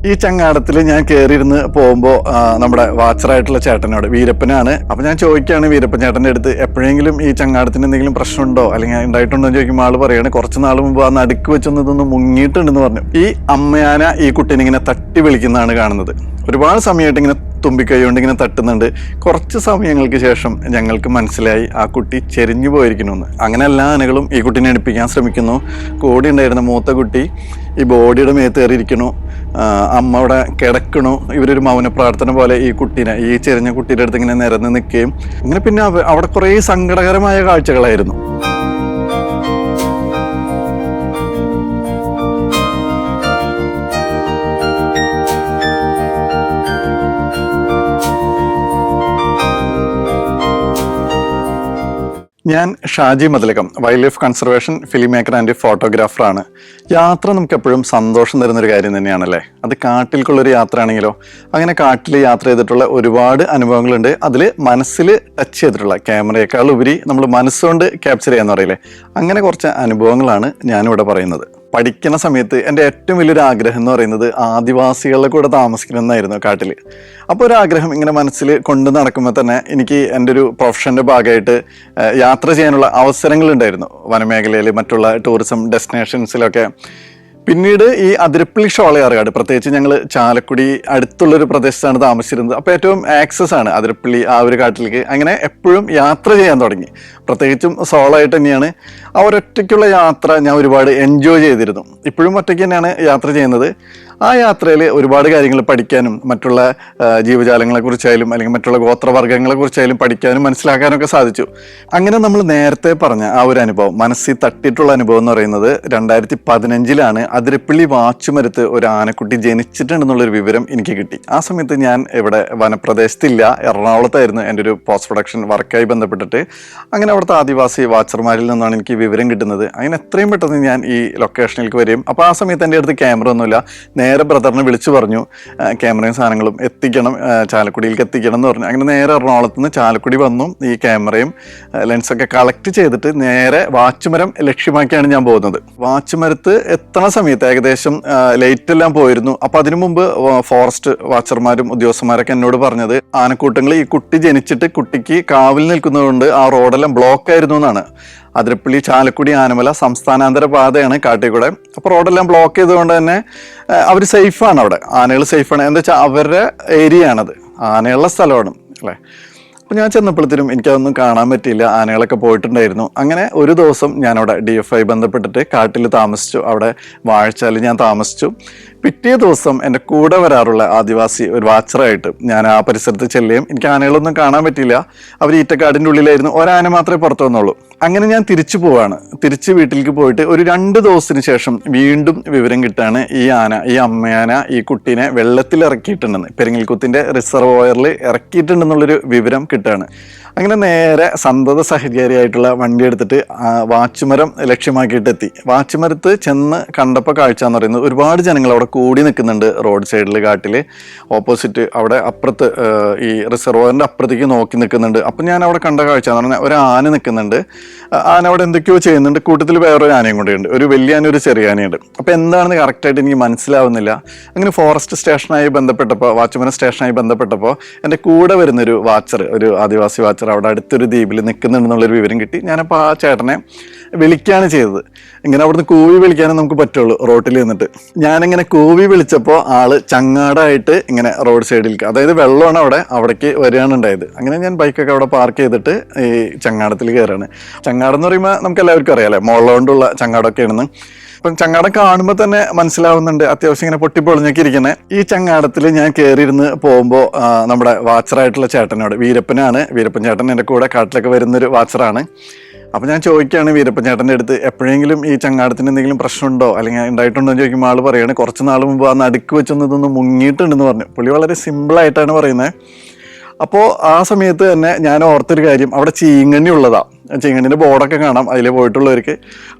ഈ ചങ്ങാടത്തിൽ ഞാൻ കയറിയിരുന്ന് പോകുമ്പോൾ നമ്മുടെ വാച്ചറായിട്ടുള്ള ചേട്ടനോട്, വീരപ്പനാണ്. അപ്പം ഞാൻ ചോദിക്കുകയാണ് വീരപ്പൻ ചേട്ടൻ്റെ അടുത്ത്, എപ്പോഴെങ്കിലും ഈ ചങ്ങാടത്തിന് എന്തെങ്കിലും പ്രശ്നമുണ്ടോ അല്ലെങ്കിൽ ഉണ്ടായിട്ടുണ്ടോ എന്ന് ചോദിക്കുമ്പോൾ ആൾ പറയുകയാണ്, കുറച്ച് നാൾ മുമ്പ് ആ നടുക്ക് വെച്ചൊന്ന് ഇതൊന്ന് മുങ്ങിയിട്ടുണ്ടെന്ന് പറഞ്ഞു. ഈ അമ്മയാന ഈ കുട്ടീനെ ഇങ്ങനെ തട്ടി വിളിക്കുന്നതാണ് കാണുന്നത്. ഒരുപാട് സമയമായിട്ട് ഇങ്ങനെ തുമ്പിക്കൈ കൊണ്ട് ഇങ്ങനെ തട്ടുന്നുണ്ട്. കുറച്ച് സമയങ്ങൾക്ക് ശേഷം ഞങ്ങൾക്ക് മനസ്സിലായി ആ കുട്ടി ചെരിഞ്ഞു പോയിരിക്കണമെന്ന്. അങ്ങനെ എല്ലാ ആനകളും ഈ കുട്ടീനെ അടുപ്പിക്കാൻ ശ്രമിക്കുന്നു. കൂടെ ഉണ്ടായിരുന്ന മൂത്ത കുട്ടി ഈ ബോഡിയുടെ മേത്തേറിയിരിക്കണു, അമ്മ അവിടെ കിടക്കണു. ഇവരൊരു മൗന പ്രാർത്ഥന പോലെ ഈ കുട്ടീനെ, ഈ ചെരിഞ്ഞ കുട്ടിയുടെ അടുത്ത് ഇങ്ങനെ നിരന്ന് നിൽക്കുകയും അങ്ങനെ. പിന്നെ അവിടെ കുറേ സങ്കടകരമായ കാഴ്ചകളായിരുന്നു. ഞാൻ Shaji Mathilakam, wildlife conservation filmmaker and ഫോട്ടോഗ്രാഫറാണ്. യാത്ര നമുക്ക് എപ്പോഴും സന്തോഷം തരുന്നൊരു കാര്യം തന്നെയാണല്ലേ. അത് കാട്ടിലേക്കുള്ളൊരു യാത്ര ആണെങ്കിലോ, അങ്ങനെ കാട്ടിൽ യാത്ര ചെയ്തിട്ടുള്ള ഒരുപാട് അനുഭവങ്ങളുണ്ട്. അതിൽ മനസ്സിൽ ടച്ച് ചെയ്തിട്ടുള്ള, ക്യാമറയേക്കാൾ ഉപരി നമ്മൾ മനസ്സുകൊണ്ട് ക്യാപ്ചർ ചെയ്യാന്ന് പറയില്ലേ, അങ്ങനെ കുറച്ച് അനുഭവങ്ങളാണ് ഞാനിവിടെ പറയുന്നത്. പഠിക്കുന്ന സമയത്ത് എൻ്റെ ഏറ്റവും വലിയൊരു ആഗ്രഹം എന്ന് പറയുന്നത് ആദിവാസികളുടെ കൂടെ താമസിക്കണമെന്നായിരുന്നു കാട്ടിൽ. അപ്പോൾ ഒരു ആഗ്രഹം ഇങ്ങനെ മനസ്സിൽ കൊണ്ട് നടക്കുമ്പോൾ തന്നെ എനിക്ക് എൻ്റെ ഒരു പ്രൊഫഷൻ്റെ ഭാഗമായിട്ട് യാത്ര ചെയ്യാനുള്ള അവസരങ്ങളുണ്ടായിരുന്നു വനമേഖലയിൽ, മറ്റുള്ള ടൂറിസം ഡെസ്റ്റിനേഷൻസിലൊക്കെ. പിന്നീട് ഈ അതിരപ്പള്ളി ഷോളയാർകാട്, പ്രത്യേകിച്ച് ഞങ്ങൾ ചാലക്കുടി അടുത്തുള്ളൊരു പ്രദേശത്താണ് താമസിച്ചിരുന്നത്. അപ്പോൾ ഏറ്റവും ആക്സസ് ആണ് അതിരപ്പള്ളി ആ ഒരു കാട്ടിലേക്ക്. അങ്ങനെ എപ്പോഴും യാത്ര ചെയ്യാൻ തുടങ്ങി. പ്രത്യേകിച്ചും സോളോ ആയിട്ട് തന്നെയാണ്. ആ ഒരൊറ്റയ്ക്കുള്ള യാത്ര ഞാൻ ഒരുപാട് എൻജോയ് ചെയ്തിരുന്നു. ഇപ്പോഴും ഒറ്റയ്ക്ക് തന്നെയാണ് യാത്ര ചെയ്യുന്നത്. ആ യാത്രയിൽ ഒരുപാട് കാര്യങ്ങൾ പഠിക്കാനും, മറ്റുള്ള ജീവജാലങ്ങളെക്കുറിച്ചായാലും അല്ലെങ്കിൽ മറ്റുള്ള ഗോത്രവർഗ്ഗങ്ങളെക്കുറിച്ചായാലും പഠിക്കാനും മനസ്സിലാക്കാനൊക്കെ സാധിച്ചു. അങ്ങനെ നമ്മൾ നേരത്തെ പറഞ്ഞ ആ ഒരു അനുഭവം, മനസ്സിൽ തട്ടിയിട്ടുള്ള അനുഭവം എന്ന് പറയുന്നത് 2015 അതിരപ്പള്ളി വാച്ചുമരത്ത് ഒരു ആനക്കുട്ടി ജനിച്ചിട്ടുണ്ടെന്നുള്ളൊരു വിവരം എനിക്ക് കിട്ടി. ആ സമയത്ത് ഞാൻ ഇവിടെ വനപ്രദേശത്തില്ല, എറണാകുളത്തായിരുന്നു എൻ്റെ ഒരു പോസ്റ്റ് പ്രൊഡക്ഷൻ വർക്കായി ബന്ധപ്പെട്ടിട്ട്. അങ്ങനെ അവിടുത്തെ ആദിവാസി വാച്ചർമാരിൽ നിന്നാണ് എനിക്ക് വിവരം കിട്ടുന്നത്. അങ്ങനെ എത്രയും പെട്ടെന്ന് ഞാൻ ഈ ലൊക്കേഷനിലേക്ക് വരും. അപ്പോൾ ആ സമയത്ത് എൻ്റെ അടുത്ത് ക്യാമറ ഒന്നുമില്ല. നേരെ ബ്രദറിനെ വിളിച്ചു പറഞ്ഞു, ക്യാമറയും സാധനങ്ങളും എത്തിക്കണം, ചാലക്കുടിയിലേക്ക് എത്തിക്കണം എന്ന് പറഞ്ഞു. അങ്ങനെ നേരെ എറണാകുളത്ത് നിന്ന് ചാലക്കുടി വന്നു. ഈ ക്യാമറയും ലെൻസൊക്കെ കളക്ട് ചെയ്തിട്ട് നേരെ വാച്ചുമരം ലക്ഷ്യമാക്കിയാണ് ഞാൻ പോകുന്നത്. വാച്ചുമരത്ത് എത്തണ സമയത്ത് ഏകദേശം ലൈറ്റ് എല്ലാം പോയിരുന്നു. അപ്പോൾ അതിനു മുമ്പ് ഫോറസ്റ്റ് വാച്ചർമാരും ഉദ്യോഗസ്ഥന്മാരൊക്കെ എന്നോട് പറഞ്ഞത്, ആനക്കൂട്ടങ്ങൾ ഈ കുട്ടി ജനിച്ചിട്ട് കുട്ടിക്ക് കാവൽ നിൽക്കുന്നതുകൊണ്ട് ആ റോഡെല്ലാം ബ്ലോക്ക് ആയിരുന്നു എന്നാണ്. അതിരപ്പള്ളി ചാലക്കുടി ആനമല സംസ്ഥാനാന്തര പാതയാണ് കാട്ടിൽ കൂടെ. അപ്പോൾ റോഡെല്ലാം ബ്ലോക്ക് ചെയ്തുകൊണ്ട് തന്നെ അവർ സേഫാണ്, അവിടെ ആനകൾ സേഫാണ്. എന്താ വെച്ചാൽ അവരുടെ ഏരിയ ആണത്, ആനയുള്ള സ്ഥലമാണ് അല്ലേ. അപ്പോൾ ഞാൻ ചെന്നപ്പോഴത്തേനും എനിക്കതൊന്നും കാണാൻ പറ്റിയില്ല, ആനകളൊക്കെ പോയിട്ടുണ്ടായിരുന്നു. അങ്ങനെ ഒരു ദിവസം ഞാനവിടെ DFI ബന്ധപ്പെട്ടിട്ട് കാട്ടിൽ താമസിച്ചു. അവിടെ വാഴച്ചാലിൽ ഞാൻ താമസിച്ചു. പിറ്റേ ദിവസം എൻ്റെ കൂടെ വരാറുള്ള ആദിവാസി ഒരു വാച്ചറായിട്ട് ഞാൻ ആ പരിസരത്ത് ചെല്ലുകയും എനിക്ക് ആനകളൊന്നും കാണാൻ പറ്റിയില്ല. അവർ ഈറ്റക്കാടിൻ്റെ ഉള്ളിലായിരുന്നു, ഒരാന മാത്രമേ പുറത്തു വന്നുള്ളൂ. അങ്ങനെ ഞാൻ തിരിച്ചു പോവാണ്. തിരിച്ച് വീട്ടിലേക്ക് പോയിട്ട് ഒരു 2 ദിവസത്തിന് ശേഷം വീണ്ടും വിവരം കിട്ടാണ്, ഈ അമ്മയാന ഈ കുട്ടീനെ വെള്ളത്തിൽ ഇറക്കിയിട്ടുണ്ടെന്ന്, പെരിങ്ങൽകുത്തിന്റെ റിസർവോയറിൽ ഇറക്കിയിട്ടുണ്ടെന്നുള്ളൊരു വിവരം കിട്ടുകയാണ്. അങ്ങനെ നേരെ സന്തത സഹചാരിയായിട്ടുള്ള വണ്ടി എടുത്തിട്ട് വാച്ചുമരം ലക്ഷ്യമാക്കിയിട്ട് എത്തി. വാച്ചുമരത്ത് ചെന്ന് കണ്ടപ്പോൾ കാഴ്ച എന്ന് പറയുന്നത്, ഒരുപാട് ജനങ്ങൾ അവിടെ കൂടി നിൽക്കുന്നുണ്ട് റോഡ് സൈഡിൽ, കാട്ടിൽ ഓപ്പോസിറ്റ് അവിടെ അപ്പുറത്ത് ഈ റിസർവോയറിൻ്റെ അപ്പുറത്തേക്ക് നോക്കി നിൽക്കുന്നുണ്ട്. അപ്പം ഞാൻ അവിടെ കണ്ട കാഴ്ച എന്ന് പറഞ്ഞാൽ ഒരു ആന നിൽക്കുന്നുണ്ട്. ആന അവിടെ എന്തൊക്കെയോ ചെയ്യുന്നുണ്ട്. കൂട്ടത്തിൽ വേറൊരു ആനയും കൂടെ ഉണ്ട്, ഒരു വലിയ ആന ഒരു ചെറിയ ആനയുണ്ട്. അപ്പോൾ എന്താണെന്ന് കറക്റ്റായിട്ട് എനിക്ക് മനസ്സിലാവുന്നില്ല. അങ്ങനെ ഫോറസ്റ്റ് സ്റ്റേഷനായി ബന്ധപ്പെട്ടപ്പോൾ, വാച്ചുമരം സ്റ്റേഷനായി ബന്ധപ്പെട്ടപ്പോൾ എൻ്റെ കൂടെ വരുന്നൊരു വാച്ചർ, ഒരു ആദിവാസി വാച്ചർ അവിടെ അടുത്തൊരു ദ്വീപിൽ നിൽക്കുന്നുണ്ടെന്നുള്ളൊരു വിവരം കിട്ടി. ഞാനപ്പോൾ ആ ചേട്ടനെ വിളിക്കുകയാണ് ചെയ്തത്. ഇങ്ങനെ അവിടുന്ന് കൂവി വിളിക്കാനേ നമുക്ക് പറ്റുള്ളൂ റോട്ടിൽ നിന്നിട്ട്. ഞാനിങ്ങനെ കൂവി വിളിച്ചപ്പോൾ ആള് ചങ്ങാടമായിട്ട് ഇങ്ങനെ റോഡ് സൈഡിലേക്ക്, അതായത് വെള്ളമാണ് അവിടേക്ക് വരികയാണ് ഉണ്ടായത്. അങ്ങനെ ഞാൻ ബൈക്കൊക്കെ അവിടെ പാർക്ക് ചെയ്തിട്ട് ഈ ചങ്ങാടത്തിൽ കയറാണ്. ചങ്ങാടം എന്ന് പറയുമ്പോൾ നമുക്ക് എല്ലാവർക്കും അറിയാമല്ലേ, മുളകൊണ്ടുള്ള ചങ്ങാടമൊക്കെയാണെന്ന്. അപ്പം ചങ്ങാടം കാണുമ്പോൾ തന്നെ മനസ്സിലാവുന്നുണ്ട്, അത്യാവശ്യം ഇങ്ങനെ പൊട്ടിപ്പൊളിഞ്ഞൊക്കെ ഇരിക്കുന്നത്. ഈ ചങ്ങാടത്തിൽ ഞാൻ കയറിയിരുന്ന് പോകുമ്പോൾ നമ്മുടെ വാച്ചറായിട്ടുള്ള ചേട്ടനോട്, വീരപ്പനാണ്, വീരപ്പൻ ചേട്ടൻ എൻ്റെ കൂടെ കാട്ടിലൊക്കെ വരുന്നൊരു വാച്ചറാണ്. അപ്പോൾ ഞാൻ ചോദിക്കുകയാണ് വീരപ്പൻ ചേട്ടൻ്റെ അടുത്ത്, എപ്പോഴെങ്കിലും ഈ ചങ്ങാടത്തിന് എന്തെങ്കിലും പ്രശ്നമുണ്ടോ അല്ലെങ്കിൽ ഉണ്ടായിട്ടുണ്ടോ എന്ന് ചോദിക്കുമ്പോൾ ആൾ പറയുകയാണ്, കുറച്ച് നാൾ മുമ്പ് ആ നടുക്ക് വെച്ചൊന്ന് ഇതൊന്ന് മുങ്ങിയിട്ടുണ്ടെന്ന് പറഞ്ഞു. പുള്ളി വളരെ സിമ്പിളായിട്ടാണ് പറയുന്നത്. അപ്പോൾ ആ സമയത്ത് തന്നെ ഞാൻ ഓർത്തൊരു കാര്യം, അവിടെ ചീങ്കണ്ണി ഉള്ളതാണ്, ചീങ്കണ്ണിൻ്റെ ബോർഡൊക്കെ കാണാം അതിൽ പോയിട്ടുള്ളവർക്ക്.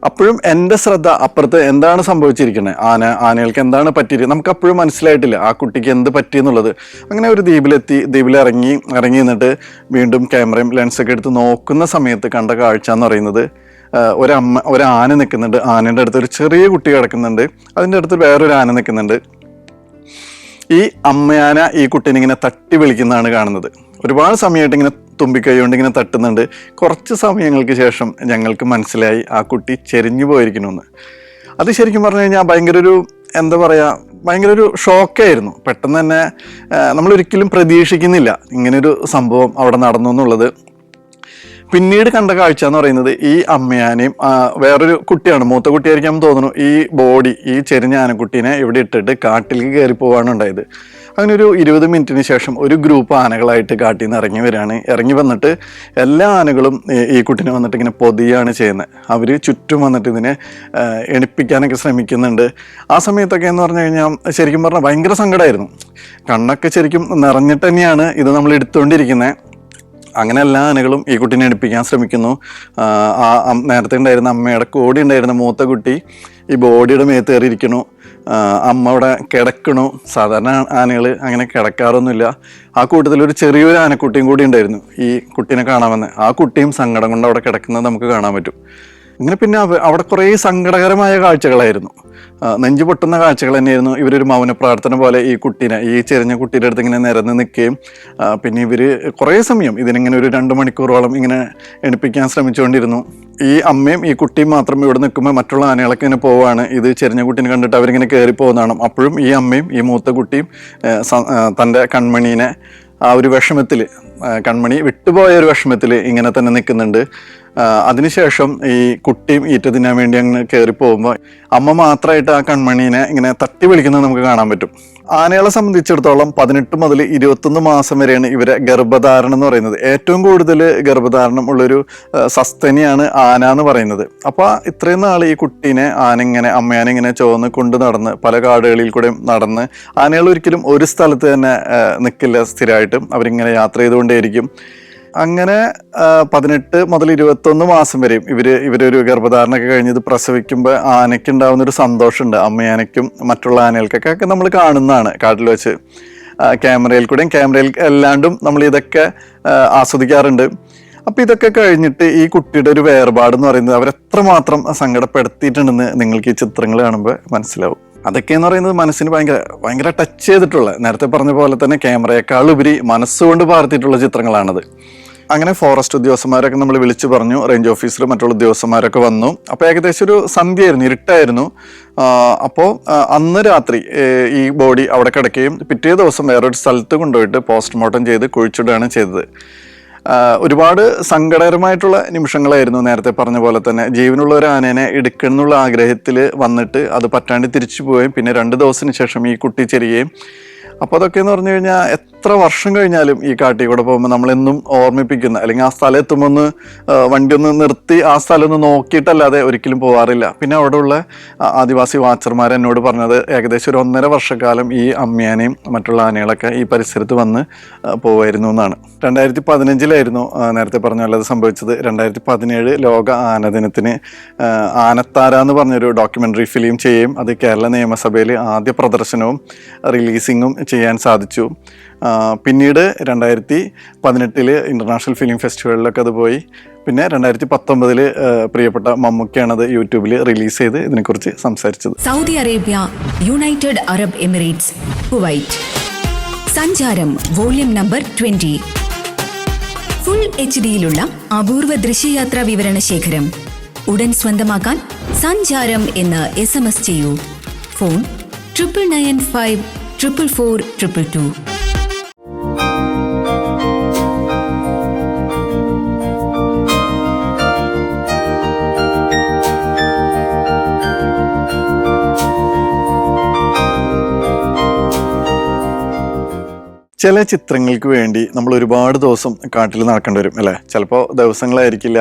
അപ്പോഴും എൻ്റെ ശ്രദ്ധ അപ്പുറത്ത് എന്താണ് സംഭവിച്ചിരിക്കുന്നത്, ആനകൾക്ക് എന്താണ് പറ്റിയിരിക്കുന്നത്, നമുക്ക് അപ്പോഴും മനസ്സിലായിട്ടില്ല ആ കുട്ടിക്ക് എന്ത് പറ്റിയെന്നുള്ളത്. അങ്ങനെ ഒരു ദ്വീപിലിറങ്ങി നിന്നിട്ട് വീണ്ടും ക്യാമറയും ലെൻസൊക്കെ എടുത്ത് നോക്കുന്ന സമയത്ത് കണ്ട കാഴ്ച എന്ന് പറയുന്നത്, ഒരു ആന നിൽക്കുന്നുണ്ട്. ആനയുടെ അടുത്ത് ഒരു ചെറിയ കുട്ടി കിടക്കുന്നുണ്ട്. അതിൻ്റെ അടുത്ത് വേറൊരു ആന നിൽക്കുന്നുണ്ട്. ഈ അമ്മയാന ഈ കുട്ടീനെ ഇങ്ങനെ തട്ടി വിളിക്കുന്നതാണ് കാണുന്നത്. ഒരുപാട് സമയമായിട്ട് ഇങ്ങനെ തുമ്പിക്കൈ കൊണ്ട് ഇങ്ങനെ തട്ടുന്നുണ്ട്. കുറച്ച് സമയങ്ങൾക്ക് ശേഷം ഞങ്ങൾക്ക് മനസ്സിലായി ആ കുട്ടി ചെരിഞ്ഞു പോയിരിക്കണമെന്ന്. അത് ശരിക്കും പറഞ്ഞു കഴിഞ്ഞാൽ ഭയങ്കര ഒരു ഷോക്കായിരുന്നു. പെട്ടെന്ന് തന്നെ നമ്മളൊരിക്കലും പ്രതീക്ഷിക്കുന്നില്ല ഇങ്ങനൊരു സംഭവം അവിടെ നടന്നു എന്നുള്ളത്. പിന്നീട് കണ്ട കാഴ്ച എന്ന് പറയുന്നത് ഈ അമ്മയാനെയും വേറൊരു കുട്ടിയാണ്, മൂത്ത കുട്ടിയായിരിക്കാം തോന്നുന്നു, ഈ ബോഡി, ഈ ചെരിഞ്ഞ ആനക്കുട്ടീനെ ഇവിടെ ഇട്ടിട്ട് കാട്ടിലേക്ക് കയറി പോവാണ് ഉണ്ടായത്. അങ്ങനെ ഒരു 20 മിനിറ്റിന് ശേഷം ഒരു ഗ്രൂപ്പ് ആനകളായിട്ട് കാട്ടിൽ നിന്ന് ഇറങ്ങി വന്നിട്ട് എല്ലാ ആനകളും ഈ കുട്ടീനെ വന്നിട്ട് ഇങ്ങനെ പൊതിയാണ് ചെയ്യുന്നത്. അവർ ചുറ്റും വന്നിട്ട് ഇതിനെ എണിപ്പിക്കാനൊക്കെ ശ്രമിക്കുന്നുണ്ട്. ആ സമയത്തൊക്കെ എന്ന് പറഞ്ഞു കഴിഞ്ഞാൽ ശരിക്കും പറഞ്ഞാൽ ഭയങ്കര സങ്കടമായിരുന്നു. കണ്ണൊക്കെ ശരിക്കും നിറഞ്ഞിട്ട് തന്നെയാണ് ഇത് നമ്മൾ എടുത്തുകൊണ്ടിരിക്കുന്നത്. അങ്ങനെ എല്ലാ ആനകളും ഈ കുട്ടീനെ എടുപ്പിക്കാൻ ശ്രമിക്കുന്നു. നേരത്തെ ഉണ്ടായിരുന്ന അമ്മയുടെ കൂടെ ഉണ്ടായിരുന്ന മൂത്ത കുട്ടി ഈ ബോഡിയുടെ മേത്ത് കയറിയിരിക്കണു. അമ്മ അവിടെ കിടക്കണു. സാധാരണ ആനകൾ അങ്ങനെ കിടക്കാറൊന്നുമില്ല. ആ കൂട്ടത്തിൽ ഒരു ചെറിയൊരു ആനക്കുട്ടിയും കൂടി ഉണ്ടായിരുന്നു ഈ കുട്ടീനെ കാണാമെന്ന്. ആ കുട്ടിയും സങ്കടം കൊണ്ട് അവിടെ കിടക്കുന്നത് നമുക്ക് കാണാൻ പറ്റും. ഇങ്ങനെ പിന്നെ അവിടെ കുറേ സങ്കടകരമായ കാഴ്ചകളായിരുന്നു, നെഞ്ചു പൊട്ടുന്ന കാഴ്ചകൾ തന്നെയായിരുന്നു. ഇവരൊരു മൗന പ്രാർത്ഥന പോലെ ഈ കുട്ടീനെ, ഈ ചെറിയ കുട്ടിയുടെ അടുത്ത് ഇങ്ങനെ നിരന്ന് നിൽക്കുകയും പിന്നെ ഇവർ കുറേ സമയം ഇതിനിങ്ങനെ ഒരു 2 മണിക്കൂറോളം ഇങ്ങനെ എണിപ്പിക്കാൻ ശ്രമിച്ചുകൊണ്ടിരുന്നു. ഈ അമ്മയും ഈ കുട്ടിയും മാത്രം ഇവിടെ നിൽക്കുമ്പോൾ മറ്റുള്ള ആനകളൊക്കെ ഇങ്ങനെ പോവാണ്. ഇത് ചെറിയ കുട്ടീനെ കണ്ടിട്ട് അവരിങ്ങനെ കയറി പോകുന്നതാണ്. അപ്പോഴും ഈ അമ്മയും ഈ മൂത്ത കുട്ടിയും തൻ്റെ കൺമണീനെ ആ ഒരു വിഷമത്തിൽ, കൺമണി വിട്ടുപോയ ഒരു വിഷമത്തിൽ ഇങ്ങനെ തന്നെ നിൽക്കുന്നുണ്ട്. അതിനുശേഷം ഈ കുട്ടിയും ഈറ്റ തിന്നാൻ വേണ്ടി അങ്ങ് കയറി പോകുമ്പോൾ അമ്മ മാത്രമായിട്ട് ആ കൺമണീനെ ഇങ്ങനെ തട്ടി വിളിക്കുന്നത് നമുക്ക് കാണാൻ പറ്റും. ആനകളെ സംബന്ധിച്ചിടത്തോളം 18 മുതൽ 21 മാസം വരെയാണ് ഇവരെ ഗർഭധാരണം എന്ന് പറയുന്നത്. ഏറ്റവും കൂടുതൽ ഗർഭധാരണം ഉള്ളൊരു സസ്തനിയാണ് ആന എന്ന് പറയുന്നത്. അപ്പോൾ ഇത്രയും നാൾ ഈ കുട്ടീനെ അമ്മയാനെ ഇങ്ങനെ ചുവന്ന് കൊണ്ട് നടന്ന് പല കാടുകളിൽ കൂടെ നടന്ന്, ആനകൾ ഒരിക്കലും ഒരു സ്ഥലത്ത് തന്നെ നിൽക്കില്ല സ്ഥിരമായിട്ടും, അവരിങ്ങനെ യാത്ര ചെയ്തുകൊണ്ടേയിരിക്കും. അങ്ങനെ 18 മുതൽ 21 മാസം വരെയും ഇവരൊരു ഗർഭധാരണമൊക്കെ കഴിഞ്ഞ് ഇത് പ്രസവിക്കുമ്പോൾ ആനയ്ക്ക് ഉണ്ടാകുന്ന ഒരു സന്തോഷമുണ്ട്. അമ്മയാനയ്ക്കും മറ്റുള്ള ആനകൾക്കൊക്കെ നമ്മൾ കാണുന്നതാണ് കാട്ടിൽ വെച്ച്. ക്യാമറയിൽ അല്ലാണ്ടും നമ്മൾ ഇതൊക്കെ ആസ്വദിക്കാറുണ്ട്. അപ്പോൾ ഇതൊക്കെ കഴിഞ്ഞിട്ട് ഈ കുട്ടിയുടെ ഒരു വേർപാട് എന്ന് പറയുന്നത് അവരെത്രമാത്രം സങ്കടപ്പെടുത്തിയിട്ടുണ്ടെന്ന് നിങ്ങൾക്ക് ഈ ചിത്രങ്ങൾ കാണുമ്പോൾ മനസ്സിലാവും. അതൊക്കെയെന്ന് പറയുന്നത് മനസ്സിന് ഭയങ്കര ടച്ച് ചെയ്തിട്ടുള്ള, നേരത്തെ പറഞ്ഞ പോലെ തന്നെ ക്യാമറയേക്കാൾ ഉപരി മനസ്സുകൊണ്ട് പാർത്തിയിട്ടുള്ള ചിത്രങ്ങളാണത്. അങ്ങനെ ഫോറസ്റ്റ് ഉദ്യോഗസ്ഥന്മാരൊക്കെ നമ്മൾ വിളിച്ചു പറഞ്ഞു, റേഞ്ച് ഓഫീസർ മറ്റുള്ള ഉദ്യോഗസ്ഥന്മാരൊക്കെ വന്നു. അപ്പോൾ ഏകദേശം ഒരു സന്ധ്യയായിരുന്നു, ഇരുട്ടായിരുന്നു. അപ്പോൾ അന്ന് രാത്രി ഈ ബോഡി അവിടെ കിടക്കുകയും പിറ്റേ ദിവസം വേറൊരു സ്ഥലത്ത് കൊണ്ടുപോയിട്ട് പോസ്റ്റ്മോർട്ടം ചെയ്ത് കുഴിച്ചിടുകയാണ് ചെയ്തത്. ഒരുപാട് സങ്കടകരമായിട്ടുള്ള നിമിഷങ്ങളായിരുന്നു. നേരത്തെ പറഞ്ഞ പോലെ തന്നെ ജീവനുള്ള ഒരു ആനേനെ എടുക്കണമെന്നുള്ള ആഗ്രഹത്തിൽ വന്നിട്ട് അത് പറ്റാണ്ട് തിരിച്ചു പോവുകയും പിന്നെ 2 ദിവസത്തിന് ശേഷം ഈ കുട്ടി ചെരിയുകയും. അപ്പോൾ അതൊക്കെ എന്ന് പറഞ്ഞു കഴിഞ്ഞാൽ എത്ര വർഷം കഴിഞ്ഞാലും ഈ കാട്ടിൽ കൂടെ പോകുമ്പോൾ നമ്മളെന്നും ഓർമ്മിപ്പിക്കുന്ന, അല്ലെങ്കിൽ ആ സ്ഥലം എത്തുമ്പോൾ ഒന്ന് വണ്ടി ഒന്ന് നിർത്തി ആ സ്ഥലം ഒന്ന് നോക്കിയിട്ടല്ലാതെ ഒരിക്കലും പോകാറില്ല. പിന്നെ അവിടെയുള്ള ആദിവാസി വാച്ചർമാർ എന്നോട് പറഞ്ഞത് ഏകദേശം ഒരു 1.5 വർഷക്കാലം ഈ അമ്മയാനെയും മറ്റുള്ള ആനകളൊക്കെ ഈ പരിസരത്ത് വന്ന് പോവായിരുന്നു എന്നാണ്. 2015 നേരത്തെ പറഞ്ഞ പോലെ അത് സംഭവിച്ചത്. 2017 ലോക ആന ദിനത്തിന് ആനത്താര എന്ന് പറഞ്ഞൊരു ഡോക്യുമെൻ്ററി ഫിലിം ചെയ്യും. അത് കേരള നിയമസഭയിൽ ആദ്യ പ്രദർശനവും റിലീസിങ്ങും ചെയ്യാൻ സാധിച്ചു. പിന്നീട് 2018 ഇൻ്റർനാഷണൽ ഫിലിം ഫെസ്റ്റിവലിലൊക്കെ അത് പോയി. പിന്നെ 2019 പ്രിയപ്പെട്ട മമ്മൂക്കയാണ് അത് യൂട്യൂബിൽ റിലീസ് ചെയ്ത് ഇതിനെക്കുറിച്ച് സംസാരിച്ചത്. Saudi Arabia, United Arab Emirates, Kuwait. സഞ്ചാരം വോള്യം നമ്പർ 20. ഫുൾ HD-യിലുള്ള അപൂർവ ദൃശ്യയാത്രാ വിവരണ ശേഖരം ഉടൻ സ്വന്തമാക്കാൻ സഞ്ചാരം എന്ന് SMS ചെയ്യൂ. ഫോൺ 9995 444 222. ചില ചിത്രങ്ങൾക്ക് വേണ്ടി നമ്മൾ ഒരുപാട് ദിവസം കാട്ടിൽ നടക്കേണ്ടി വരും അല്ലേ? ചിലപ്പോൾ ദിവസങ്ങളായിരിക്കില്ല,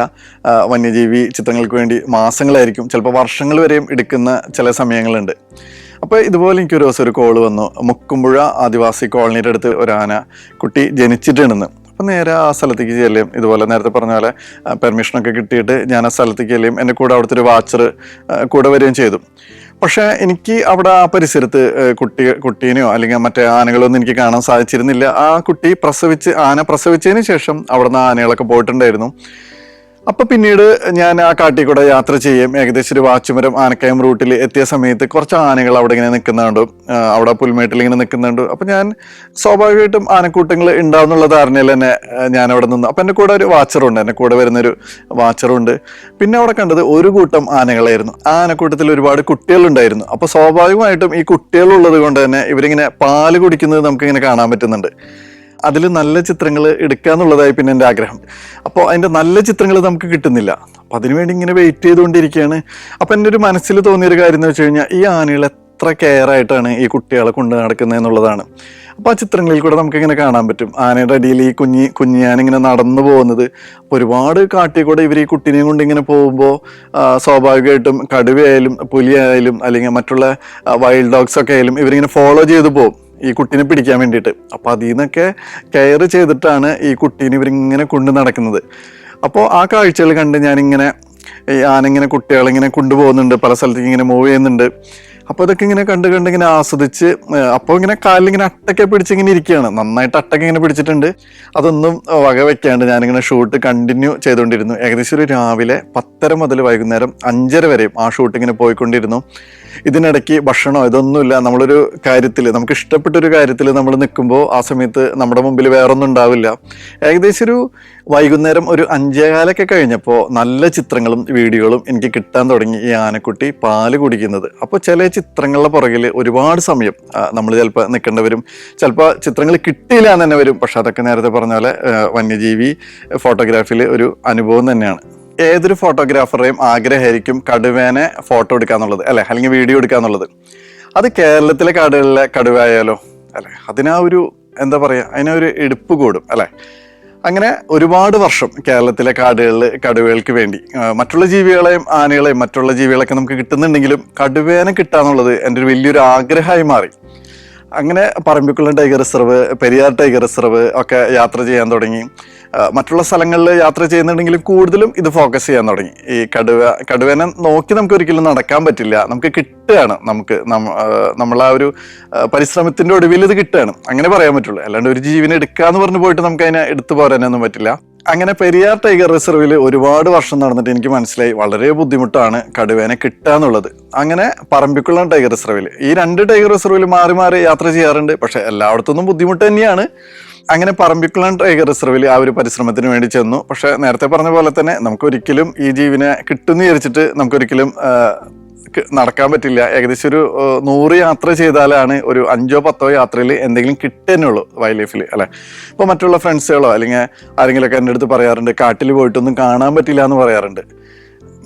വന്യജീവി ചിത്രങ്ങൾക്ക് വേണ്ടി മാസങ്ങളായിരിക്കും, ചിലപ്പോൾ വർഷങ്ങൾ വരെയും എടുക്കുന്ന ചില സമയങ്ങളുണ്ട്. അപ്പോൾ ഇതുപോലെ എനിക്കൊരു ദിവസം ഒരു കോള് വന്നു. മുക്കുമ്പുഴ ആദിവാസി കോളനിയുടെ അടുത്ത് ഒരു ആന കുട്ടി ജനിച്ചിട്ടുണ്ടെന്ന്. അപ്പം നേരെ ആ സ്ഥലത്തേക്ക് ചെല്ലും. ഇതുപോലെ നേരത്തെ പറഞ്ഞ പോലെ പെർമിഷനൊക്കെ കിട്ടിയിട്ട് ഞാൻ ആ സ്ഥലത്തേക്ക് ചെല്ലും. എൻ്റെ കൂടെ അവിടുത്തെ ഒരു വാച്ചർ കൂടെ വരികയും ചെയ്തു. പക്ഷേ എനിക്ക് അവിടെ ആ പരിസരത്ത് കുട്ടീനെയോ അല്ലെങ്കിൽ മറ്റേ ആനകളൊന്നും എനിക്ക് കാണാൻ സാധിച്ചിരുന്നില്ല. ആ കുട്ടി ആന പ്രസവിച്ചതിന് ശേഷം അവിടെ നിന്ന് ആനകളൊക്കെ പോയിട്ടുണ്ടായിരുന്നു. അപ്പൊ പിന്നീട് ഞാൻ ആ കാട്ടിൽ കൂടെ യാത്ര ചെയ്യും. ഏകദേശം ഒരു വാച്ചുമരം ആനക്കയം റൂട്ടിൽ എത്തിയ സമയത്ത് കുറച്ച് ആനകൾ അവിടെ ഇങ്ങനെ നിൽക്കുന്നുണ്ട്, അവിടെ പുൽമേട്ടിൽ ഇങ്ങനെ നിൽക്കുന്നുണ്ട്. അപ്പൊ ഞാൻ സ്വാഭാവികമായിട്ടും ആനക്കൂട്ടങ്ങൾ ഉണ്ടാവുന്നുള്ള ധാരണയിൽ തന്നെ ഞാൻ അവിടെ നിന്ന്. അപ്പൊ എന്റെ കൂടെ ഒരു വാച്ചറുണ്ട്, എന്റെ കൂടെ വരുന്നൊരു വാച്ചറുണ്ട്. പിന്നെ അവിടെ കണ്ടത് ഒരു കൂട്ടം ആനകളായിരുന്നു. ആ ആനക്കൂട്ടത്തിൽ ഒരുപാട് കുട്ടികളുണ്ടായിരുന്നു. അപ്പൊ സ്വാഭാവികമായിട്ടും ഈ കുട്ടികളുള്ളത് കൊണ്ട് തന്നെ ഇവരിങ്ങനെ പാല് കുടിക്കുന്നത് നമുക്ക് ഇങ്ങനെ കാണാൻ പറ്റുന്നുണ്ട്. അതിൽ നല്ല ചിത്രങ്ങൾ എടുക്കുക എന്നുള്ളതായി പിന്നെ എൻ്റെ ആഗ്രഹം. അപ്പോൾ അതിൻ്റെ നല്ല ചിത്രങ്ങൾ നമുക്ക് കിട്ടുന്നില്ല. അപ്പം അതിനുവേണ്ടി ഇങ്ങനെ വെയിറ്റ് ചെയ്തുകൊണ്ടിരിക്കുകയാണ്. അപ്പം എൻ്റെ ഒരു മനസ്സിൽ തോന്നിയൊരു കാര്യം എന്ന് വെച്ച് കഴിഞ്ഞാൽ ഈ ആനകൾ എത്ര കെയർ ആയിട്ടാണ് ഈ കുട്ടികളെ കൊണ്ട് നടക്കുന്നത് എന്നുള്ളതാണ്. അപ്പോൾ ആ ചിത്രങ്ങളിൽ കൂടെ നമുക്കിങ്ങനെ കാണാൻ പറ്റും ആനയുടെ അടിയിൽ ഈ കുഞ്ഞാനിങ്ങനെ നടന്നു പോകുന്നത്. അപ്പോൾ ഒരുപാട് കാട്ടിൽ കൂടെ ഇവർ ഈ കുട്ടീനെയും കൊണ്ട് ഇങ്ങനെ പോകുമ്പോൾ സ്വാഭാവികമായിട്ടും കടുവയായാലും പുലിയായാലും അല്ലെങ്കിൽ മറ്റുള്ള വൈൽഡ് ഡോഗ്സ് ഒക്കെ ആയാലും ഇവരിങ്ങനെ ഫോളോ ചെയ്ത് പോകും ഈ കുട്ടീനെ പിടിക്കാൻ വേണ്ടിയിട്ട്. അപ്പോൾ അതിൽ നിന്നൊക്കെ കെയർ ചെയ്തിട്ടാണ് ഈ കുട്ടീനെ ഇവരിങ്ങനെ കൊണ്ട് നടക്കുന്നത്. അപ്പോൾ ആ കാഴ്ചകൾ കണ്ട് ഞാനിങ്ങനെ ഈ ആനിങ്ങനെ കുട്ടികളിങ്ങനെ കൊണ്ടുപോകുന്നുണ്ട്, പല സ്ഥലത്തേക്ക് ഇങ്ങനെ മൂവ് ചെയ്യുന്നുണ്ട്. അപ്പോൾ ഇതൊക്കെ ഇങ്ങനെ കണ്ടിങ്ങനെ ആസ്വദിച്ച്, അപ്പോൾ ഇങ്ങനെ കാലിലിങ്ങനെ അട്ടൊക്കെ പിടിച്ചിങ്ങനെ ഇരിക്കുകയാണ്. നന്നായിട്ട് അട്ടൊക്കെ ഇങ്ങനെ പിടിച്ചിട്ടുണ്ട്. അതൊന്നും വക വെക്കാണ്ട് ഞാനിങ്ങനെ ഷൂട്ട് കണ്ടിന്യൂ ചെയ്തുകൊണ്ടിരുന്നു. ഏകദേശം ഒരു രാവിലെ 10:30 മുതൽ വൈകുന്നേരം 5:30 വരെയും ആ ഷൂട്ട് ഇങ്ങനെ പോയിക്കൊണ്ടിരുന്നു. ഇതിനിടയ്ക്ക് ഭക്ഷണമോ ഇതൊന്നുമില്ല. നമ്മളൊരു കാര്യത്തിൽ, നമുക്ക് ഇഷ്ടപ്പെട്ടൊരു കാര്യത്തിൽ നമ്മൾ നിൽക്കുമ്പോൾ ആ സമയത്ത് നമ്മുടെ മുമ്പിൽ വേറൊന്നും ഉണ്ടാവില്ല. ഏകദേശം ഒരു വൈകുന്നേരം ഒരു 5:15 കഴിഞ്ഞപ്പോൾ നല്ല ചിത്രങ്ങളും വീഡിയോകളും എനിക്ക് കിട്ടാൻ തുടങ്ങി ഈ ആനക്കുട്ടി പാല് കുടിക്കുന്നത്. അപ്പോൾ ചില ചിത്രങ്ങളുടെ പുറകിൽ ഒരുപാട് സമയം നമ്മൾ ചിലപ്പോൾ നിൽക്കേണ്ടി, ചിലപ്പോൾ ചിത്രങ്ങൾ കിട്ടിയില്ല എന്ന് തന്നെ വരും. പക്ഷെ അതൊക്കെ നേരത്തെ പറഞ്ഞ പോലെ വന്യജീവി ഫോട്ടോഗ്രാഫിയിൽ ഒരു അനുഭവം തന്നെയാണ്. ഏതൊരു ഫോട്ടോഗ്രാഫറുടെയും ആഗ്രഹമായിരിക്കും കടുവേനെ ഫോട്ടോ എടുക്കുക എന്നുള്ളത്, അല്ലെ, അല്ലെങ്കിൽ വീഡിയോ എടുക്കുക എന്നുള്ളത്. അത് കേരളത്തിലെ കാടുകളിലെ കടുവയായാലോ, അല്ലെ, അതിനാ ഒരു എന്താ പറയുക, അതിനൊരു എടുപ്പ് കൂടും, അല്ലെ. അങ്ങനെ ഒരുപാട് വർഷം കേരളത്തിലെ കാടുകളിൽ കടുവകൾക്ക് വേണ്ടി മറ്റുള്ള ജീവികളെയും ആനകളെയും മറ്റുള്ള ജീവികളൊക്കെ നമുക്ക് കിട്ടുന്നുണ്ടെങ്കിലും കടുവേനെ കിട്ടാന്നുള്ളത് എൻ്റെ ഒരു വലിയൊരു ആഗ്രഹമായി മാറി. അങ്ങനെ Parambikulam tiger reserve, Periyar tiger reserve ഒക്കെ യാത്ര ചെയ്യാൻ തുടങ്ങി. മറ്റുള്ള സ്ഥലങ്ങളിൽ യാത്ര ചെയ്യുന്നുണ്ടെങ്കിലും കൂടുതലും ഇത് ഫോക്കസ് ചെയ്യാൻ തുടങ്ങി. ഈ കടുവേനെ നോക്കി നമുക്ക് ഒരിക്കലും നടക്കാൻ പറ്റില്ല, നമുക്ക് കിട്ടുകയാണ്, നമ്മൾ ആ ഒരു പരിശ്രമത്തിന്റെ ഒടുവിൽ ഇത് കിട്ടുകയാണ്, അങ്ങനെ പറയാൻ പറ്റുള്ളൂ. അല്ലാണ്ട് ഒരു ജീവനെ എടുക്കാന്ന് പറഞ്ഞു പോയിട്ട് നമുക്ക് അതിനെ എടുത്തു പോരാനൊന്നും പറ്റില്ല. അങ്ങനെ പെരിയാർ ടൈഗർ റിസർവിൽ ഒരുപാട് വർഷം നടന്നിട്ട് എനിക്ക് മനസ്സിലായി വളരെ ബുദ്ധിമുട്ടാണ് കടുവേനെ കിട്ടുക എന്നുള്ളത്. അങ്ങനെ പറമ്പിക്കുളം ടൈഗർ റിസർവിൽ, ഈ 2 ടൈഗർ റിസർവിൽ മാറി മാറി യാത്ര ചെയ്യാറുണ്ട്. പക്ഷെ എല്ലായിടത്തുനിന്നും ബുദ്ധിമുട്ട് തന്നെയാണ്. അങ്ങനെ പറമ്പിക്കുളം ടൈഗർ റിസർവിൽ ആ ഒരു പരിശ്രമത്തിന് വേണ്ടി ചെന്നു. പക്ഷെ നേരത്തെ പറഞ്ഞ പോലെ തന്നെ നമുക്കൊരിക്കലും ഈ ജീവനെ കിട്ടുമെന്ന് വിചാരിച്ചിട്ട് നമുക്കൊരിക്കലും നടക്കാൻ പറ്റില്ല. ഏകദേശം ഒരു 100 യാത്ര ചെയ്താലാണ് ഒരു 5-10 യാത്രയിൽ എന്തെങ്കിലും കിട്ടുന്നുള്ളൂ വൈൽഡ് ലൈഫിൽ, അല്ലെ. ഇപ്പോൾ മറ്റുള്ള ഫ്രണ്ട്സുകളോ അല്ലെങ്കിൽ ആരെങ്കിലുമൊക്കെ എൻ്റെ അടുത്ത് പറയാറുണ്ട് കാട്ടിൽ പോയിട്ടൊന്നും കാണാൻ പറ്റില്ല എന്ന് പറയാറുണ്ട്.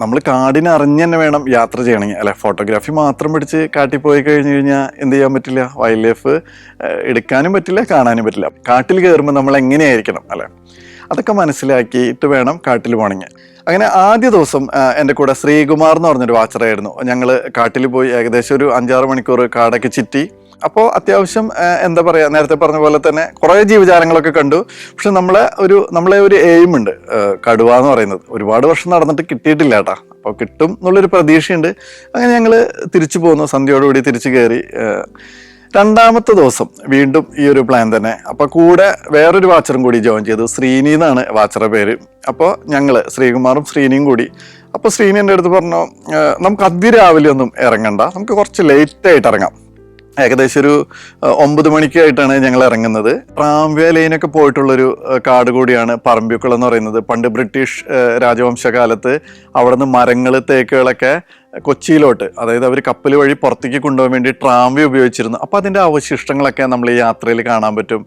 നമ്മൾ കാടിനെ അറിഞ്ഞ് തന്നെ വേണം യാത്ര ചെയ്യണമെങ്കിൽ, അല്ലെ. ഫോട്ടോഗ്രാഫി മാത്രം പിടിച്ച് കാട്ടിൽ പോയി കഴിഞ്ഞ് കഴിഞ്ഞാൽ എന്ത് ചെയ്യാൻ പറ്റില്ല, വൈൽഡ് ലൈഫ് എടുക്കാനും പറ്റില്ല, കാണാനും പറ്റില്ല. കാട്ടിൽ കയറുമ്പോൾ നമ്മൾ എങ്ങനെയായിരിക്കണം, അല്ലെ, അതൊക്കെ മനസ്സിലാക്കിയിട്ട് വേണം കാട്ടിൽ പോകണമെങ്കിൽ. അങ്ങനെ ആദ്യ ദിവസം എൻ്റെ കൂടെ ശ്രീകുമാർ എന്ന് പറഞ്ഞൊരു വാച്ചറായിരുന്നു. ഞങ്ങൾ കാട്ടിൽ പോയി ഏകദേശം ഒരു 5-6 മണിക്കൂർ കാടൊക്കെ ചുറ്റി. അപ്പോൾ അത്യാവശ്യം എന്താ പറയുക, നേരത്തെ പറഞ്ഞ പോലെ തന്നെ കുറേ ജീവജാലങ്ങളൊക്കെ കണ്ടു. പക്ഷെ നമ്മളെ ഒരു എയിം ഉണ്ട്, കടുവ എന്ന് പറയുന്നത്. ഒരുപാട് വർഷം നടന്നിട്ട് കിട്ടിയിട്ടില്ല കേട്ടോ. അപ്പോൾ കിട്ടും എന്നുള്ളൊരു പ്രതീക്ഷയുണ്ട്. അങ്ങനെ ഞങ്ങൾ തിരിച്ചു പോന്നു, സന്ധ്യയോടുകൂടി തിരിച്ചു കയറി. 2ാമത്തെ ദിവസം വീണ്ടും ഈ ഒരു പ്ലാൻ തന്നെ. അപ്പോൾ കൂടെ വേറൊരു വാച്ചറും കൂടി ജോയിൻ ചെയ്തു. ശ്രീനി എന്നാണ് വാച്ചറുടെ പേര്. അപ്പോൾ ഞങ്ങൾ ശ്രീകുമാറും ശ്രീനിയും കൂടി. അപ്പോൾ ശ്രീനി എൻ്റെ അടുത്ത് പറഞ്ഞു, നമുക്ക് അതിരാവിലെ ഒന്നും ഇറങ്ങണ്ട, നമുക്ക് കുറച്ച് ലേറ്റായിട്ട് ഇറങ്ങാം. ഏകദേശം ഒരു 9 മണിക്കായിട്ടാണ് ഞങ്ങൾ ഇറങ്ങുന്നത്. ട്രാംവേ ലൈനൊക്കെ പോയിട്ടുള്ളൊരു കാട് കൂടിയാണ് പറമ്പിക്കുളം എന്ന് പറയുന്നത്. പണ്ട് ബ്രിട്ടീഷ് രാജവംശകാലത്ത് അവിടെ നിന്ന് മരങ്ങൾ, തേക്കുകളൊക്കെ കൊച്ചിയിലോട്ട്, അതായത് അവർ കപ്പൽ വഴി പുറത്തേക്ക് കൊണ്ടുപോകാൻ വേണ്ടി ട്രാംവേ ഉപയോഗിച്ചിരുന്നു. അപ്പോൾ അതിൻ്റെ അവശിഷ്ടങ്ങളൊക്കെ നമ്മൾ ഈ യാത്രയിൽ കാണാൻ പറ്റും.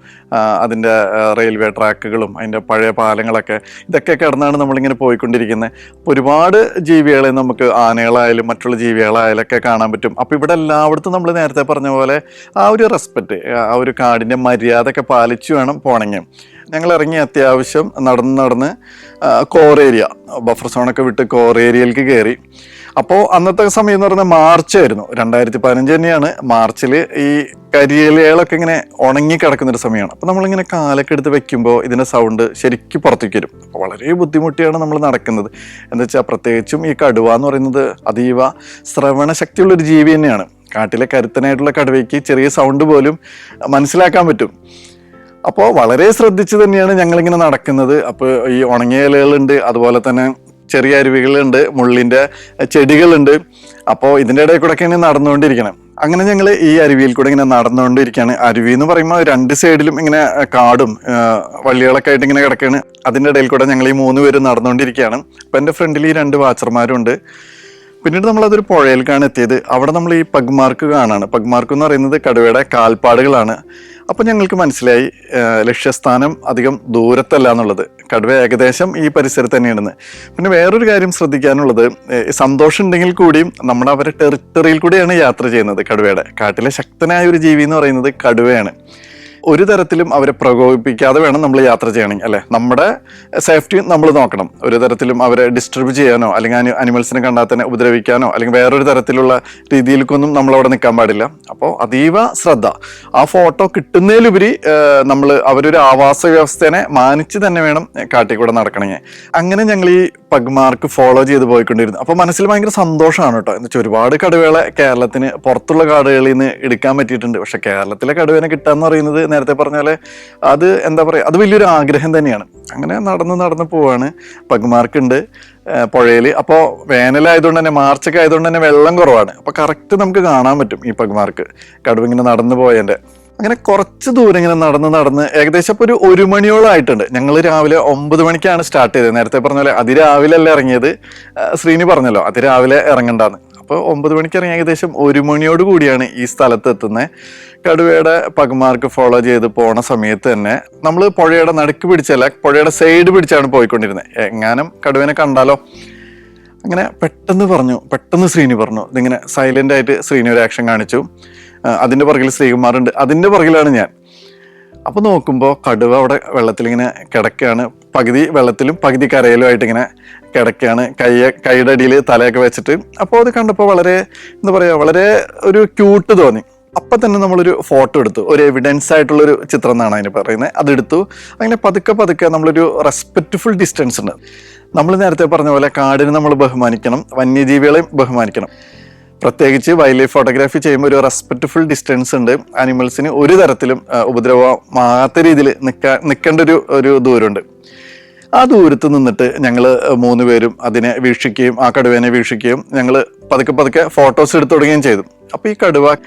അതിൻ്റെ റെയിൽവേ ട്രാക്കുകളും അതിൻ്റെ പഴയ പാലങ്ങളൊക്കെ, ഇതൊക്കെ കിടന്നാണ് നമ്മളിങ്ങനെ പോയിക്കൊണ്ടിരിക്കുന്നത്. അപ്പോൾ ഒരുപാട് ജീവികളെ നമുക്ക് ആനകളായാലും മറ്റുള്ള ജീവികളായാലും ഒക്കെ കാണാൻ പറ്റും. അപ്പോൾ ഇവിടെ എല്ലായിടത്തും നമ്മൾ നേരത്തെ പറഞ്ഞ പോലെ ആ ഒരു റെസ്പെക്റ്റ്, ആ ഒരു കാടിൻ്റെ മര്യാദ ഒക്കെ പാലിച്ചു വേണം പോകണമെങ്കിൽ. ഞങ്ങൾ ഇറങ്ങി അത്യാവശ്യം നടന്ന് കോർ ഏരിയ, ബഫർ സോണൊക്കെ വിട്ട് കോർ ഏരിയയിലേക്ക് കയറി. അപ്പോൾ അന്നത്തെ സമയം എന്ന് പറയുന്നത് മാർച്ച് ആയിരുന്നു, 2015 തന്നെയാണ്. മാർച്ചിൽ ഈ കരിയിലകളൊക്കെ ഇങ്ങനെ ഉണങ്ങി കിടക്കുന്നൊരു സമയമാണ്. അപ്പോൾ നമ്മളിങ്ങനെ കാലൊക്കെ എടുത്ത് വെക്കുമ്പോൾ ഇതിൻ്റെ സൗണ്ട് ശരിക്കും പുറത്തേക്ക് വരും. അപ്പോൾ വളരെ ബുദ്ധിമുട്ടിയാണ് നമ്മൾ നടക്കുന്നത്. എന്താ വെച്ചാൽ പ്രത്യേകിച്ചും ഈ കടുവ എന്ന് പറയുന്നത് അതീവ ശ്രവണ ശക്തിയുള്ളൊരു ജീവി തന്നെയാണ്. കാട്ടിലെ കരുത്തനായിട്ടുള്ള കടുവയ്ക്ക് ചെറിയ സൗണ്ട് പോലും മനസ്സിലാക്കാൻ പറ്റും. അപ്പോൾ വളരെ ശ്രദ്ധിച്ച് തന്നെയാണ് ഞങ്ങളിങ്ങനെ നടക്കുന്നത്. അപ്പോൾ ഈ ഉണങ്ങിയ ഇലകളുണ്ട്, അതുപോലെ തന്നെ ചെറിയ അരുവികളുണ്ട്, മുള്ളിൻ്റെ ചെടികളുണ്ട്. അപ്പോൾ ഇതിൻ്റെ ഇടയിൽ കൂടെ ഒക്കെയാണ് നടന്നുകൊണ്ടിരിക്കണം. അങ്ങനെ ഞങ്ങൾ ഈ അരുവിയിൽ കൂടെ ഇങ്ങനെ നടന്നുകൊണ്ടിരിക്കുകയാണ്. അരുവി എന്ന് പറയുമ്പോൾ 2 സൈഡിലും ഇങ്ങനെ കാടും വള്ളികളൊക്കെ ആയിട്ട് ഇങ്ങനെ കിടക്കുകയാണ്. അതിൻ്റെ ഇടയിൽ കൂടെ ഞങ്ങൾ ഈ 3 പേരും നടന്നുകൊണ്ടിരിക്കുകയാണ്. അപ്പം എൻ്റെ ഫ്രണ്ടിൽ ഈ 2 വാച്ചർമാരും ഉണ്ട്. പിന്നീട് നമ്മളതൊരു പുഴയിലേക്കാണ് എത്തിയത്. അവിടെ നമ്മൾ ഈ പഗ്മാർക്ക് കാണാണ്. പഗ്മാർക്ക് എന്ന് പറയുന്നത് കടുവയുടെ കാൽപ്പാടുകളാണ്. അപ്പം ഞങ്ങൾക്ക് മനസ്സിലായി ലക്ഷ്യസ്ഥാനം അധികം ദൂരത്തല്ല എന്നുള്ളത്. കടുവ ഏകദേശം ഈ പരിസരത്ത് തന്നെയാണെന്ന്. പിന്നെ വേറൊരു കാര്യം ശ്രദ്ധിക്കാനുള്ളത്, സന്തോഷം ഉണ്ടെങ്കിൽ കൂടിയും നമ്മുടെ അവരെ ടെറിട്ടറിയിൽ കൂടിയാണ് യാത്ര ചെയ്യുന്നത്. കടുവയുടെ കാട്ടിലെ ശക്തനായ ഒരു ജീവി എന്ന് പറയുന്നത് കടുവയാണ്. ഒരു തരത്തിലും അവരെ പ്രകോപിപ്പിക്കാതെ വേണം നമ്മൾ യാത്ര ചെയ്യണമെങ്കിൽ, അല്ലേ? നമ്മുടെ സേഫ്റ്റി നമ്മൾ നോക്കണം. ഒരു തരത്തിലും അവരെ ഡിസ്റ്റർബ് ചെയ്യാനോ അല്ലെങ്കിൽ അനിമൽസിനെ കണ്ടാൽ തന്നെ ഉപദ്രവിക്കാനോ അല്ലെങ്കിൽ വേറൊരു തരത്തിലുള്ള രീതിയിലേക്കൊന്നും നമ്മളവിടെ നിൽക്കാൻ പാടില്ല. അപ്പോൾ അതീവ ശ്രദ്ധ. ആ ഫോട്ടോ കിട്ടുന്നതിലുപരി നമ്മൾ അവരൊരു ആവാസ വ്യവസ്ഥേനെ മാനിച്ച് തന്നെ വേണം കാട്ടിൽ കൂടെ നടക്കണമെങ്കിൽ. അങ്ങനെ ഞങ്ങൾ ഈ പഗ്മാർക്ക് ഫോളോ ചെയ്ത് പോയിക്കൊണ്ടിരുന്നു. അപ്പോൾ മനസ്സിൽ ഭയങ്കര സന്തോഷമാണ് കേട്ടോ. എന്ന് വെച്ചാൽ ഒരുപാട് കടുവകളെ കേരളത്തിന് പുറത്തുള്ള കാടുകളിൽ നിന്ന് എടുക്കാൻ പറ്റിയിട്ടുണ്ട്. പക്ഷെ കേരളത്തിലെ കടുവേനെ കിട്ടാന്ന് പറയുന്നത് നേരത്തെ പറഞ്ഞാൽ അത് എന്താ പറയുക, അത് വലിയൊരു ആഗ്രഹം തന്നെയാണ്. അങ്ങനെ നടന്ന് പോവാണ്. പഗ്മാർക്കുണ്ട് പുഴയിൽ. അപ്പോൾ വേനലായതുകൊണ്ട് തന്നെ, മാർച്ചൊക്കെ ആയതുകൊണ്ട് തന്നെ വെള്ളം കുറവാണ്. അപ്പോൾ കറക്റ്റ് നമുക്ക് കാണാൻ പറ്റും ഈ പഗ്മാർക്ക് കടുവ ഇങ്ങനെ നടന്നു പോയതിൻ്റെ. അങ്ങനെ കുറച്ച് ദൂരം ഇങ്ങനെ നടന്ന് ഏകദേശം ഇപ്പോൾ ഒരു 1 മണിയോളം ആയിട്ടുണ്ട്. ഞങ്ങൾ രാവിലെ 9 മണിക്കാണ് സ്റ്റാർട്ട് ചെയ്തത്. നേരത്തെ പറഞ്ഞ പോലെ അതിരാവിലെ അല്ല ഇറങ്ങിയത്. ശ്രീനി പറഞ്ഞല്ലോ അതിരാവിലെ ഇറങ്ങണ്ടാന്ന്. അപ്പോൾ 9 മണിക്ക് ഇറങ്ങി ഏകദേശം 1 മണിയോട് കൂടിയാണ് ഈ സ്ഥലത്ത് എത്തുന്നത്. കടുവയുടെ പഗ്മാർക്ക് ഫോളോ ചെയ്ത് പോണ സമയത്ത് തന്നെ നമ്മൾ പുഴയുടെ നടുക്ക് പിടിച്ചല്ല, പുഴയുടെ സൈഡ് പിടിച്ചാണ് പോയിക്കൊണ്ടിരുന്നത്. എങ്ങാനും കടുവേനെ കണ്ടാലോ. അങ്ങനെ പെട്ടെന്ന് ശ്രീനി പറഞ്ഞു. ഇതിങ്ങനെ സൈലന്റ് ആയിട്ട് ശ്രീനി ഒരു ആക്ഷൻ കാണിച്ചു. അതിൻ്റെ പുറകിൽ ശ്രീകുമാറുണ്ട്, അതിൻ്റെ പുറകിലാണ് ഞാൻ. അപ്പോൾ നോക്കുമ്പോൾ കടുവ അവിടെ വെള്ളത്തിലിങ്ങനെ കിടക്കുകയാണ്. പകുതി വെള്ളത്തിലും പകുതി കരയിലുമായിട്ട് ഇങ്ങനെ കിടക്കുകയാണ്, കൈയുടെ അടിയിൽ തലയൊക്കെ വെച്ചിട്ട്. അപ്പോൾ അത് കണ്ടപ്പോൾ വളരെ എന്താ പറയുക, വളരെ ഒരു ക്യൂട്ട് തോന്നി. അപ്പം തന്നെ നമ്മളൊരു ഫോട്ടോ എടുത്തു. ഒരു എവിഡൻസ് ആയിട്ടുള്ളൊരു ചിത്രം എന്നാണ് അതിന് പറയുന്നത്. അതെടുത്തു. അങ്ങനെ പതുക്കെ നമ്മളൊരു റെസ്പെക്റ്റ്ഫുൾ ഡിസ്റ്റൻസ് ഉണ്ട്. നമ്മൾ നേരത്തെ പറഞ്ഞ പോലെ കാടിനെ നമ്മൾ ബഹുമാനിക്കണം, വന്യജീവികളെയും ബഹുമാനിക്കണം. പ്രത്യേകിച്ച് വൈൽഡ് ലൈഫ് ഫോട്ടോഗ്രാഫി ചെയ്യുമ്പോൾ ഒരു റെസ്പെക്റ്റ്ഫുൾ ഡിസ്റ്റൻസ് ഉണ്ട്. ആനിമൽസിന് ഒരു തരത്തിലും ഉപദ്രവമാകാത്ത രീതിയിൽ നിൽക്കേണ്ട ഒരു ദൂരമുണ്ട്. ആ ദൂരത്ത് നിന്നിട്ട് ഞങ്ങൾ 3 പേരും അതിനെ വീക്ഷിക്കുകയും ആ കടുവേനെ വീക്ഷിക്കുകയും ഞങ്ങൾ പതുക്കെ ഫോട്ടോസ് എടുത്തു തുടങ്ങുകയും ചെയ്തു. അപ്പോൾ ഈ കടുവ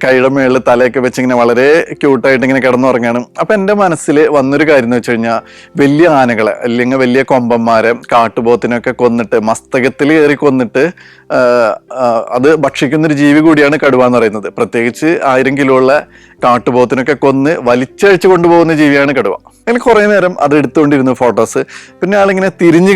കൈയുടെ മേളിൽ തലയൊക്കെ വെച്ച് ഇങ്ങനെ വളരെ ക്യൂട്ടായിട്ട് ഇങ്ങനെ കിടന്നുറങ്ങാണ്. അപ്പം എൻ്റെ മനസ്സിൽ വന്നൊരു കാര്യം എന്ന് വെച്ച് കഴിഞ്ഞാൽ, വലിയ ആനകളെ അല്ലെങ്കിൽ വലിയ കൊമ്പന്മാരെ കാട്ടുപോത്തിനൊക്കെ കൊന്നിട്ട് മസ്തകത്തിൽ കയറി കൊന്നിട്ട് അത് ഭക്ഷിക്കുന്നൊരു ജീവി കൂടിയാണ് കടുവ എന്ന് പറയുന്നത്. പ്രത്യേകിച്ച് 1000 കിലോ ഉള്ള കാട്ടുപോത്തിനൊക്കെ കൊന്ന് വലിച്ചഴിച്ച് കൊണ്ടുപോകുന്ന ജീവിയാണ് കടുവ. അങ്ങനെ കുറേ നേരം അത് എടുത്തുകൊണ്ടിരുന്നു ഫോട്ടോസ്. പിന്നെ ആളിങ്ങനെ തിരിഞ്ഞു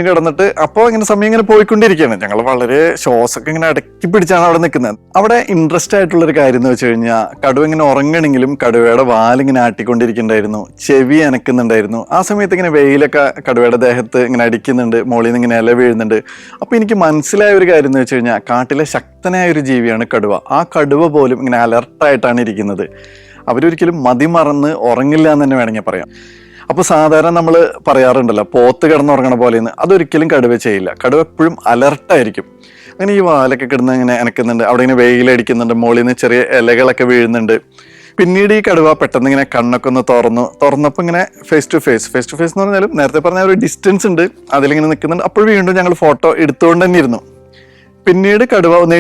കിടന്നിട്ട് അപ്പോൾ ഇങ്ങനെ സമയം ഇങ്ങനെ പോയിക്കൊണ്ടിരിക്കുകയാണ്. ഞങ്ങൾ വളരെ ശ്വാസമൊക്കെ ഇങ്ങനെ അടക്കി പിടിച്ചാണ് അവിടെ നിൽക്കുന്നത്. അവിടെ ഇൻട്രസ്റ്റ് ആയിട്ടുള്ളൊരു കാര്യം എന്ന് വെച്ച് കഴിഞ്ഞാൽ, കടുവ ഇങ്ങനെ ഉറങ്ങണമെങ്കിലും കടുവയുടെ വാലിങ്ങനെ ആട്ടിക്കൊണ്ടിരിക്കുന്നുണ്ടായിരുന്നു, ചെവി അനക്കുന്നുണ്ടായിരുന്നു. ആ സമയത്ത് ഇങ്ങനെ വെയിലൊക്കെ കടുവയുടെ ദേഹത്ത് ഇങ്ങനെ അടിക്കുന്നുണ്ട്, മുകളിൽ നിന്ന് ഇങ്ങനെ ഇല വീഴുന്നുണ്ട്. അപ്പോൾ എനിക്ക് മനസ്സിലായ ഒരു കാര്യം എന്ന് വെച്ച് കഴിഞ്ഞാൽ, കാട്ടിലെ ശക്തനായ ഒരു ജീവിയാണ് കടുവ. ആ കടുവ പോലും ഇങ്ങനെ അലർട്ടായിട്ടാണ് ഇരിക്കുന്നത്. അവരൊരിക്കലും മതിമറന്ന് ഉറങ്ങില്ല എന്ന് തന്നെ വേണമെങ്കിൽ പറയാം. അപ്പോൾ സാധാരണ നമ്മൾ പറയാറുണ്ടല്ലോ പോത്ത് കിടന്നുറങ്ങണ പോലെയെന്ന്, അതൊരിക്കലും കടുവ ചെയ്യില്ല. കടുവ എപ്പോഴും അലർട്ടായിരിക്കും. അങ്ങനെ ഈ വാലൊക്കെ കിടന്ന് ഇങ്ങനെ അനക്കുന്നുണ്ട്, അവിടെ ഇങ്ങനെ വെയിലടിക്കുന്നുണ്ട്, മുകളിൽ നിന്ന് ചെറിയ ഇലകളൊക്കെ വീഴുന്നുണ്ട്. പിന്നീട് ഈ കടുവ പെട്ടെന്ന് ഇങ്ങനെ കണ്ണൊക്കെ ഒന്ന് തുറന്നപ്പോൾ ഇങ്ങനെ ഫേസ് ടു ഫേസ് എന്ന് പറഞ്ഞാലും നേരത്തെ പറഞ്ഞ ഒരു ഡിസ്റ്റൻസ് ഉണ്ട്, അതിലിങ്ങനെ നിൽക്കുന്നുണ്ട്. അപ്പോൾ വീണ്ടും ഞങ്ങൾ ഫോട്ടോ എടുത്തുകൊണ്ട് തന്നെ ഇരുന്നു. പിന്നീട് കടുവ ഒന്ന്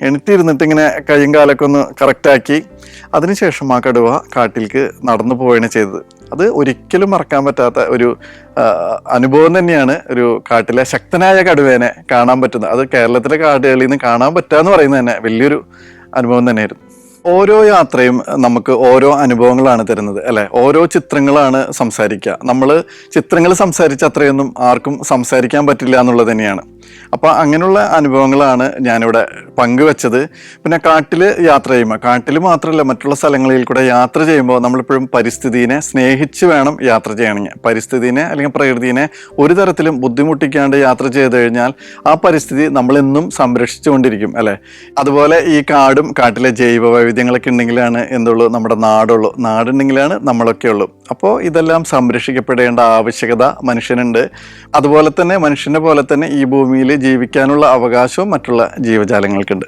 എണീറ്റിരുന്നിട്ട് ഇങ്ങനെ കൈയും കാലൊക്കെ ഒന്ന് കറക്റ്റാക്കി. അതിനുശേഷം ആ കടുവ കാട്ടിലേക്ക് നടന്നു പോവുകയാണ് ചെയ്തത്. അത് ഒരിക്കലും മറക്കാൻ പറ്റാത്ത ഒരു അനുഭവം തന്നെയാണ്. ഒരു കാട്ടിലെ ശക്തനായ കടുവേനെ കാണാൻ പറ്റുന്നത്, അത് കേരളത്തിലെ കാടുകളിൽ നിന്ന് കാണാൻ പറ്റുക എന്ന് പറയുന്നത് തന്നെ വലിയൊരു അനുഭവം തന്നെയായിരുന്നു. ഓരോ യാത്രയും നമുക്ക് ഓരോ അനുഭവങ്ങളാണ് തരുന്നത്, അല്ലെ? ഓരോ ചിത്രങ്ങളാണ് സംസാരിക്കുക. നമ്മൾ ചിത്രങ്ങൾ സംസാരിച്ച അത്രയൊന്നും ആർക്കും സംസാരിക്കാൻ പറ്റില്ല എന്നുള്ളത് തന്നെയാണ്. അപ്പോൾ അങ്ങനെയുള്ള അനുഭവങ്ങളാണ് ഞാനിവിടെ പങ്കുവെച്ചത്. പിന്നെ കാട്ടിൽ യാത്ര ചെയ്യുമ്പോൾ, കാട്ടിൽ മാത്രമല്ല മറ്റുള്ള സ്ഥലങ്ങളിൽ കൂടെ യാത്ര ചെയ്യുമ്പോൾ നമ്മളെപ്പോഴും പരിസ്ഥിതിയെ സ്നേഹിച്ച് വേണം യാത്ര ചെയ്യണമെങ്കിൽ. പരിസ്ഥിതിനെ അല്ലെങ്കിൽ പ്രകൃതിനെ ഒരു തരത്തിലും ബുദ്ധിമുട്ടിക്കാണ്ട് യാത്ര ചെയ്ത് കഴിഞ്ഞാൽ ആ പരിസ്ഥിതി നമ്മളെന്നും സംരക്ഷിച്ചുകൊണ്ടിരിക്കും, അല്ലേ? അതുപോലെ ഈ കാടും കാട്ടിലെ ജൈവ വൈവിധ്യങ്ങളൊക്കെ ഉണ്ടെങ്കിലാണ് എന്തുള്ളൂ, നമ്മുടെ നാടുണ്ടെങ്കിലാണ് നമ്മളൊക്കെ ഉള്ളൂ. അപ്പോൾ ഇതെല്ലാം സംരക്ഷിക്കപ്പെടേണ്ട ആവശ്യകത മനുഷ്യനുണ്ട്. അതുപോലെ തന്നെ മനുഷ്യനെ പോലെ തന്നെ ഈ ഭൂമിയിൽ ജീവിക്കാനുള്ള അവകാശവും മറ്റുള്ള ജീവജാലങ്ങൾക്കുണ്ട്.